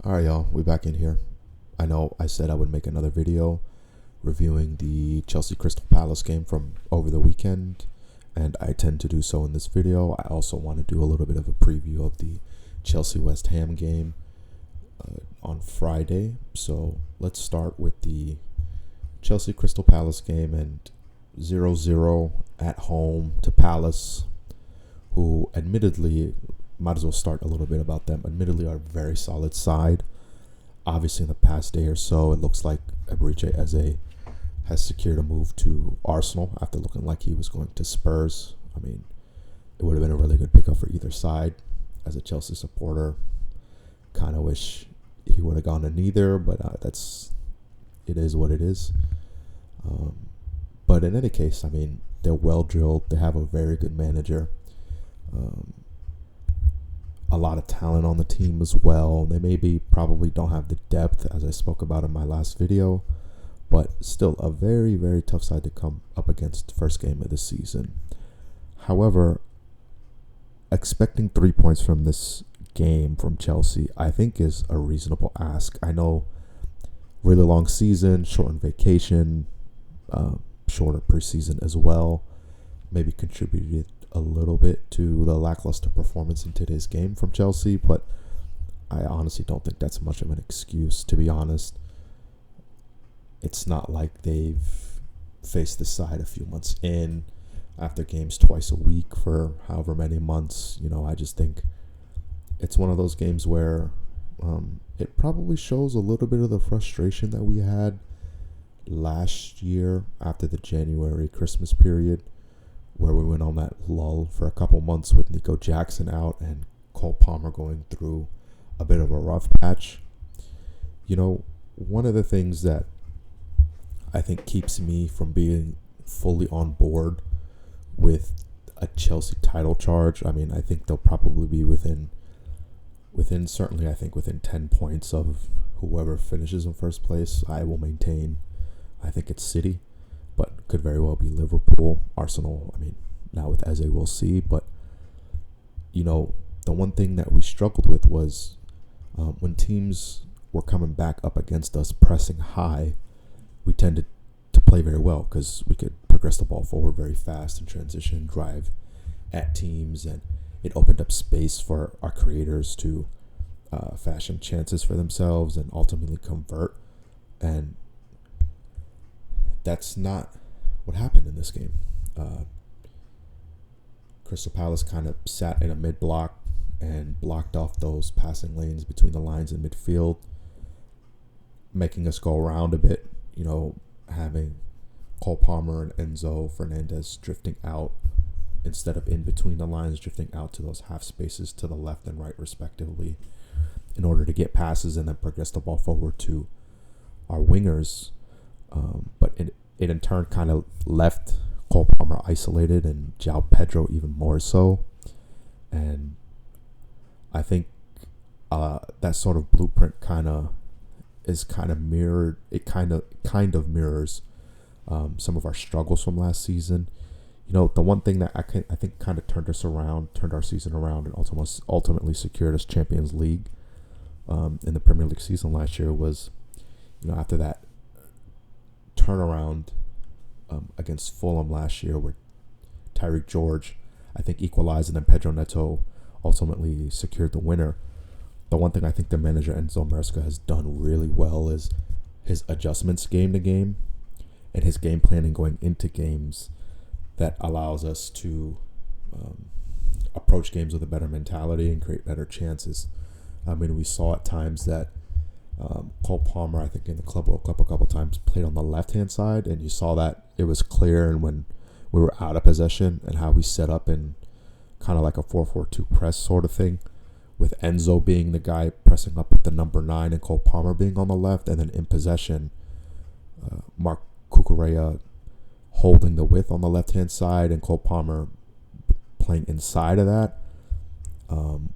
Alright, y'all, we back in here. I know I said I would make another video reviewing the Chelsea Crystal Palace game from over the weekend, and I tend to do so in this video. I also want to do a little bit of a preview of the Chelsea West Ham game on Friday. So let's start with the Chelsea Crystal Palace game and 0-0 at home to Palace, who admittedly, might as well start a little bit about them, admittedly are a very solid side. Obviously, in the past day or so, it looks like Eberechi Eze has secured a move to Arsenal after looking like he was going to Spurs. I mean, it would have been a really good pickup for either side. As a Chelsea supporter, kind of wish he would have gone to neither, but it is what it is. But in any case, I mean, they're well drilled. They have a very good manager. A lot of talent on the team as well. They probably don't have the depth as I spoke about in my last video, but still a very, very tough side to come up against first game of the season. However, expecting 3 points from this game from Chelsea, I think is a reasonable ask. I know really long season, shortened vacation, shorter preseason as well, maybe contributed a little bit to the lackluster performance in today's game from Chelsea, but I honestly don't think that's much of an excuse, to be honest. It's not like they've faced this side a few months in after games twice a week for however many months. I just think it's one of those games where it probably shows a little bit of the frustration that we had last year after the January Christmas period, where we went on that lull for a couple months with Nico Jackson out and Cole Palmer going through a bit of a rough patch. One of the things that I think keeps me from being fully on board with a Chelsea title charge, I mean, I think they'll probably be within certainly, I think, within 10 points of whoever finishes in first place. I will maintain, I think it's City, but could very well be Liverpool, Arsenal. I mean, now with Eze, we'll see. But, the one thing that we struggled with was when teams were coming back up against us pressing high, we tended to play very well because we could progress the ball forward very fast and transition, drive at teams, and it opened up space for our creators to fashion chances for themselves and ultimately convert. And that's not what happened in this game. Crystal Palace kind of sat in a mid-block and blocked off those passing lanes between the lines in midfield, making us go around a bit, having Cole Palmer and Enzo Fernandez drifting out instead of in between the lines, drifting out to those half spaces to the left and right respectively in order to get passes and then progress the ball forward to our wingers. But it in turn kind of left Cole Palmer isolated and Joao Pedro even more so. And I think that sort of blueprint is mirrored. It kind of mirrors some of our struggles from last season. The one thing that I think kind of turned our season around, and ultimately secured us Champions League in the Premier League season last year was, after that turnaround against Fulham last year, where Tyreek George, I think, equalized, and then Pedro Neto ultimately secured the winner. The one thing I think the manager Enzo Maresca has done really well is his adjustments game to game and his game planning going into games that allows us to approach games with a better mentality and create better chances. I mean, we saw at times that Cole Palmer, I think in the Club World Cup a couple times, played on the left-hand side, and you saw that it was clear and when we were out of possession and how we set up in kind of like a 4-4-2 press sort of thing, with Enzo being the guy pressing up with the number 9 and Cole Palmer being on the left, and then in possession, Mark Cucurella holding the width on the left-hand side and Cole Palmer playing inside of that.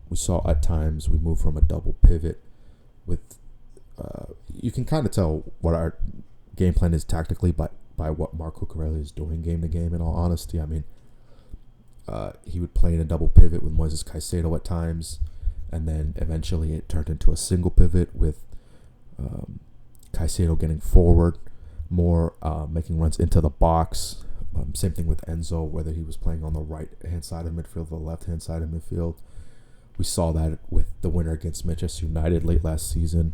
We saw at times we moved from a double pivot with you can kind of tell what our game plan is tactically by what Mark Cucurella is doing game to game, in all honesty. I mean, he would play in a double pivot with Moises Caicedo at times, and then eventually it turned into a single pivot with Caicedo getting forward more, making runs into the box. Same thing with Enzo, whether he was playing on the right-hand side of midfield or the left-hand side of midfield. We saw that with the winner against Manchester United late last season.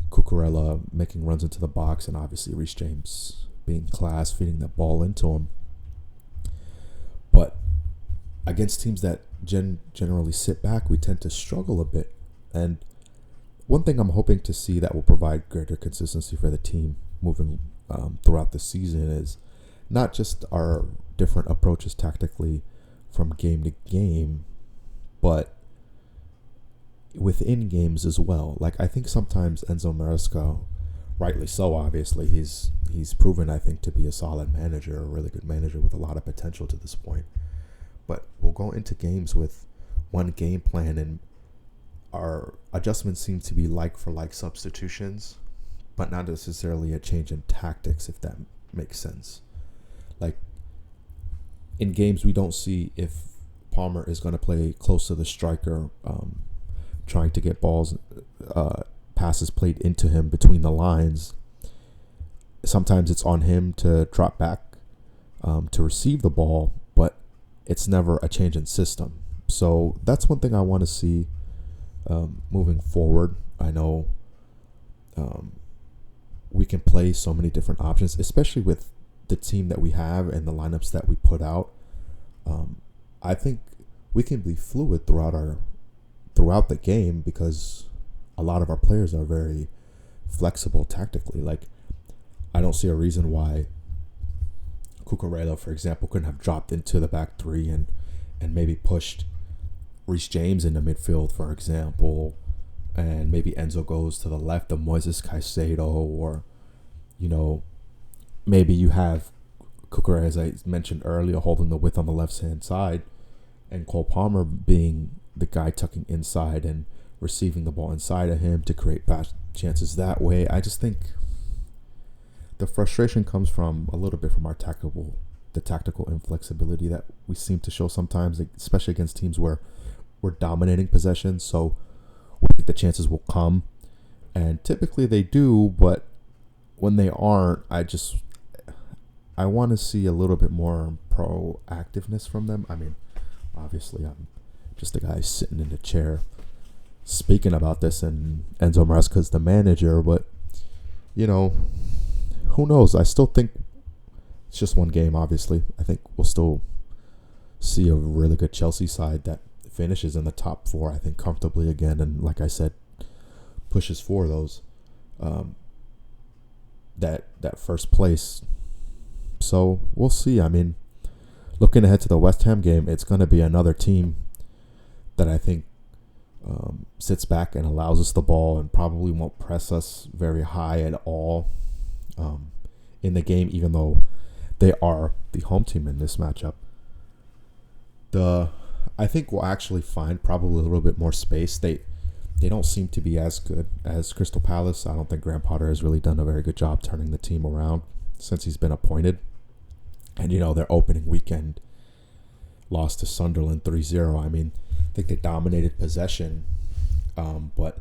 Cucurella making runs into the box, and obviously Reece James being class, feeding the ball into him. But against teams that generally sit back, we tend to struggle a bit. And one thing I'm hoping to see that will provide greater consistency for the team moving throughout the season is not just our different approaches tactically from game to game, but within games as well. Like, I think sometimes Enzo Maresca, rightly so, obviously, he's proven, I think, to be a solid manager, a really good manager with a lot of potential to this point. But we'll go into games with one game plan, and our adjustments seem to be like for like substitutions, but not necessarily a change in tactics, if that makes sense. Like, in games, we don't see if Palmer is going to play close to the striker, trying to get balls, passes played into him between the lines. Sometimes it's on him to drop back to receive the ball, but it's never a change in system. So that's one thing I want to see moving forward. I know we can play so many different options, especially with the team that we have and the lineups that we put out. I think we can be fluid throughout the game because a lot of our players are very flexible tactically. Like, I don't see a reason why Cucurella, for example, couldn't have dropped into the back three and maybe pushed Reece James into midfield, for example, and maybe Enzo goes to the left of Moises Caicedo, or, maybe you have Cucurella, as I mentioned earlier, holding the width on the left-hand side, and Cole Palmer being the guy tucking inside and receiving the ball inside of him to create bad chances that way. I just think the frustration comes from a little bit from the tactical inflexibility that we seem to show sometimes, especially against teams where we're dominating possession. So we think the chances will come, and typically they do, but when they aren't, I want to see a little bit more proactiveness from them. I mean, obviously, I'm just a guy sitting in a chair speaking about this, and Enzo Maresca's the manager, but, who knows? I still think it's just one game, obviously. I think we'll still see a really good Chelsea side that finishes in the top four, I think, comfortably again, and like I said, pushes for those that first place. So we'll see. I mean, looking ahead to the West Ham game, it's going to be another team that I think sits back and allows us the ball and probably won't press us very high at all in the game, even though they are the home team in this matchup. I think we'll actually find probably a little bit more space. They don't seem to be as good as Crystal Palace. I don't think Graham Potter has really done a very good job turning the team around since he's been appointed. And, their opening weekend lost to Sunderland 3-0. I mean, I think they dominated possession, but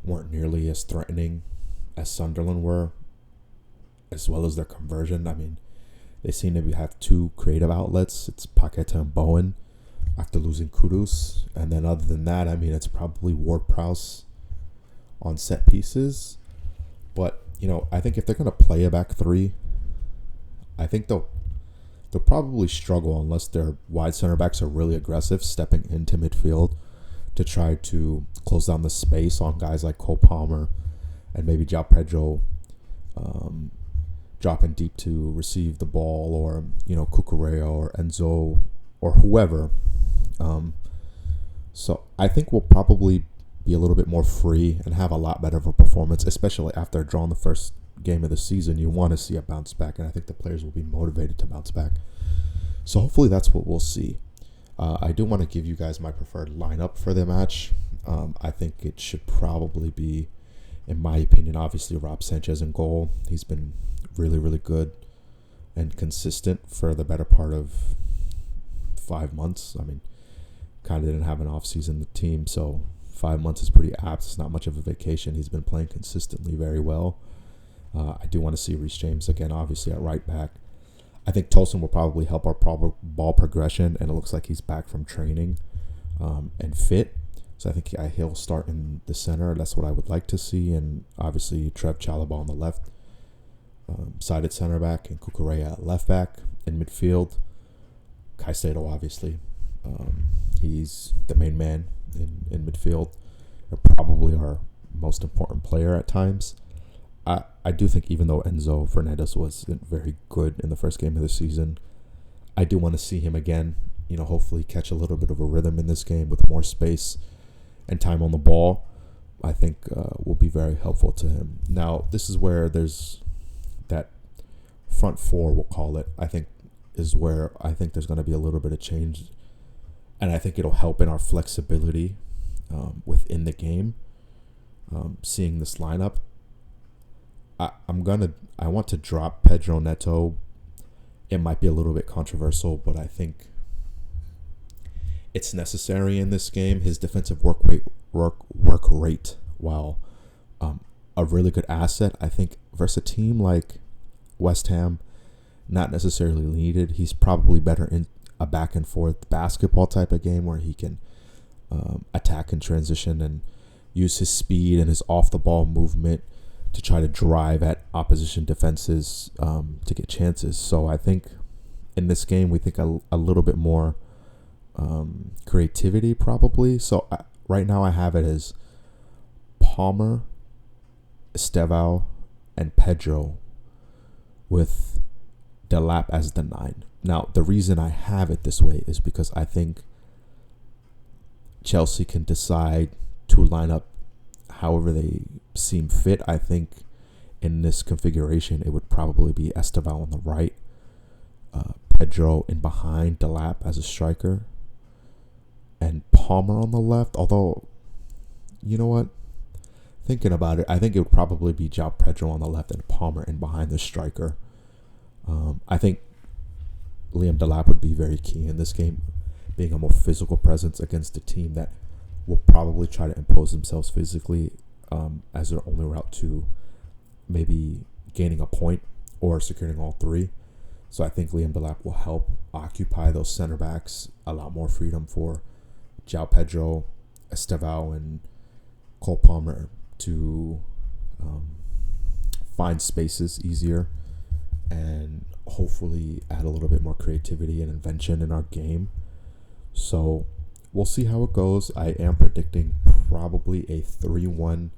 weren't nearly as threatening as Sunderland were, as well as their conversion. I mean, they seem to have two creative outlets. It's Paqueta and Bowen after losing Kudus. And then other than that, I mean, it's probably Ward-Prowse on set pieces. But, I think if they're going to play a back three, I think they'll probably struggle unless their wide center backs are really aggressive, stepping into midfield to try to close down the space on guys like Cole Palmer and maybe Joao Pedro dropping deep to receive the ball, or Cucurella or Enzo or whoever. So I think we'll probably be a little bit more free and have a lot better of a performance, especially after drawing the first game of the season. You want to see a bounce back, and I think the players will be motivated to bounce back. So hopefully that's what we'll see. I do want to give you guys my preferred lineup for the match. I think it should probably be, in my opinion, obviously Rob Sanchez in goal. He's been really, really good and consistent for the better part of 5 months. I mean, kind of didn't have an off-season the team, so 5 months is pretty apt. It's not much of a vacation. He's been playing consistently very well. I do want to see Reece James again, obviously, at right back. I think Tosin will probably help our ball progression, and it looks like he's back from training and fit. So I think he'll start in the center. That's what I would like to see. And obviously, Trev Chalobah on the left, sided center back, and Cucurella at left back. In midfield, Caicedo, obviously. He's the main man in midfield. Probably our most important player at times. I do think even though Enzo Fernandez wasn't very good in the first game of the season, I do want to see him again, hopefully catch a little bit of a rhythm in this game with more space and time on the ball. I think will be very helpful to him. Now, this is where there's that front four, we'll call it, I think is where I think there's going to be a little bit of change. And I think it'll help in our flexibility within the game. Seeing this lineup, I want to drop Pedro Neto. It might be a little bit controversial, but I think it's necessary in this game. His defensive work rate, while a really good asset, I think versus a team like West Ham, not necessarily needed. He's probably better in a back and forth basketball type of game where he can attack and transition and use his speed and his off the ball movement to try to drive at opposition defenses to get chances. So I think in this game, we think a little bit more creativity probably. So right now I have it as Palmer, Estevao, and Pedro with Delap as the 9. Now, the reason I have it this way is because I think Chelsea can decide to line up however they seem fit. I think in this configuration, it would probably be Estevao on the right, Pedro in behind, Delap as a striker, and Palmer on the left. Although, you know what? Thinking about it, I think it would probably be Joao Pedro on the left and Palmer in behind the striker. I think Liam Delap would be very key in this game, being a more physical presence against a team that will probably try to impose themselves physically as their only route to maybe gaining a point or securing all three. So I think Liam Delap will help occupy those center backs, allow more freedom for Joao Pedro, Estevao, and Cole Palmer to find spaces easier and hopefully add a little bit more creativity and invention in our game. So we'll see how it goes. I am predicting probably a 3-1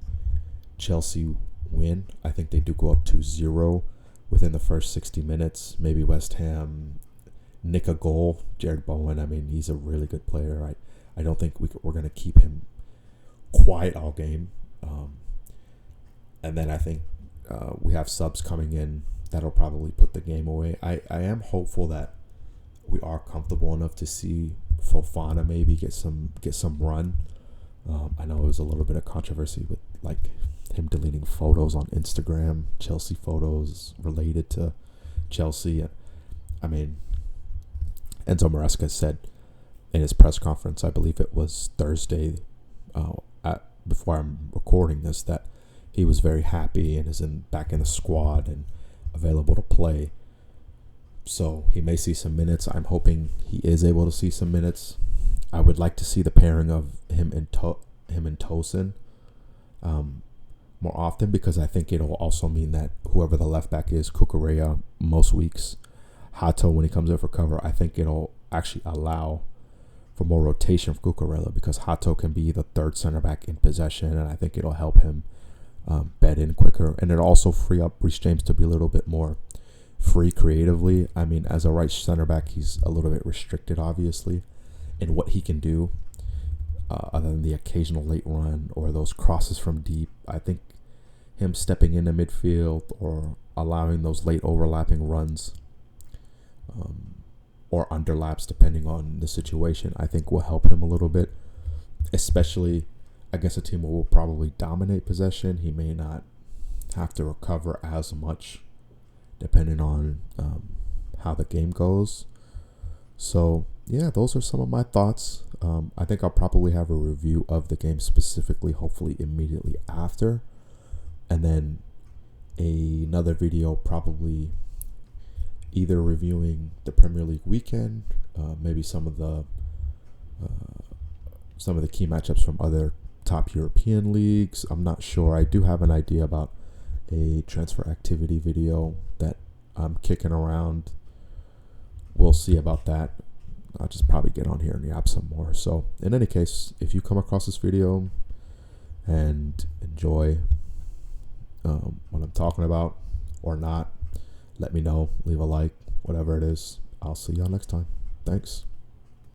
Chelsea win. I think they do go up 2-0 within the first 60 minutes. Maybe West Ham nick a goal. Jared Bowen, I mean, he's a really good player. I don't think we're going to keep him quiet all game. And then I think we have subs coming in that'll probably put the game away. I am hopeful that we are comfortable enough to see Fofana maybe get some run. I know it was a little bit of controversy with like him deleting photos on Instagram, Chelsea photos related to Chelsea. I mean, Enzo Maresca said in his press conference, I believe it was Thursday, before I'm recording this, that he was very happy and is back in the squad and available to play. So he may see some minutes. I'm hoping he is able to see some minutes. I would like to see the pairing of him and Tosin more often, because I think it'll also mean that whoever the left back is, Cucurella most weeks, Hato when he comes in for cover, I think it'll actually allow for more rotation for Cucurella, because Hato can be the third center back in possession, and I think it'll help him bed in quicker, and it'll also free up Reece James to be a little bit more free creatively. I mean, as a right center back, he's a little bit restricted, obviously, in what he can do, other than the occasional late run or those crosses from deep. I think him stepping into midfield or allowing those late overlapping runs or underlaps, depending on the situation, I think will help him a little bit, especially against a team who will probably dominate possession. He may not have to recover as much depending on how the game goes. So yeah, those are some of my thoughts. I think I'll probably have a review of the game specifically, hopefully immediately after, and then another video probably either reviewing the Premier League weekend, maybe some of the key matchups from other top European leagues. I'm not sure. I do have an idea about a transfer activity video that I'm kicking around. We'll see about that. I'll just probably get on here and yap some more. So in any case, if you come across this video and enjoy what I'm talking about or not, let me know. Leave a like, whatever it is. I'll see y'all next time. Thanks.